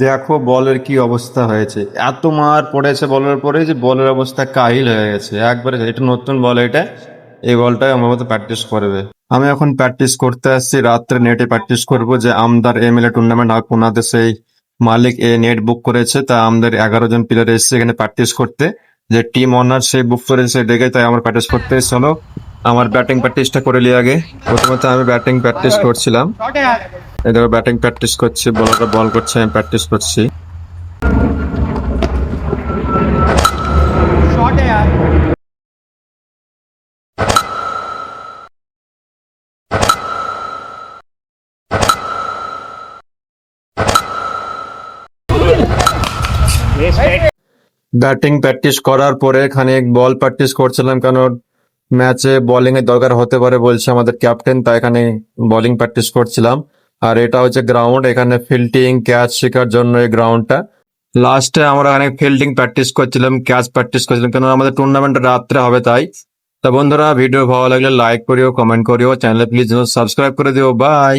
দেখো বলের কি অবস্থা হয়েছে, এত মার পড়েছে বলের পরে যে বলের অবস্থা কাহিল হয়ে গেছে একবারে। এটা নতুন বল, এটা এই বলটাই আমার মতো প্র্যাকটিস করবে। আমি এখন প্র্যাকটিস করতে আসছি, রাত্রে নেটে প্র্যাকটিস করব যে আমদার এমএলএ টুর্নামেন্ট আপনাদের সেই মালিক এ নেট বুক করেছে, তা আমাদের 11 জন প্লেয়ার এসেছে এখানে প্র্যাকটিস করতে। যে টিম অনার সে বুক করেছে দেখে তাই আমার প্র্যাকটিস করতে চলো আমার ব্যাটিং প্র্যাকটিসটা করে নিই আগে। প্রথমত আমি ব্যাটিং প্র্যাকটিস করছিলাম, এই দেখো ব্যাটিং প্র্যাকটিস করছি, বলাররা বল করছে আমি প্র্যাকটিস করছি। ব্যাটিং প্র্যাকটিস করার পরে খানিক বল প্র্যাকটিস করছিলাম, কারণ ম্যাচে বোলিং এর দরকার হতে পারে বলছে আমাদের ক্যাপ্টেন, তাই এখানে বোলিং প্র্যাকটিস করছিলাম। আর এটা হচ্ছে গ্রাউন্ড, এখানে ফিল্ডিং ক্যাচ শেখার জন্য এই গ্রাউন্ডটা। লাস্টে আমরা এখানে ফিল্ডিং প্র্যাকটিস করছিলাম, ক্যাচ প্র্যাকটিস করছিলাম, কারণ আমাদের টুর্নামেন্ট রাত্রে হবে তাই। তা বন্ধুরা, ভিডিও ভালো লাগলে লাইক করিও, কমেন্ট করিও, চ্যানেলে প্লিজ সাবস্ক্রাইব করে দিও। বাই।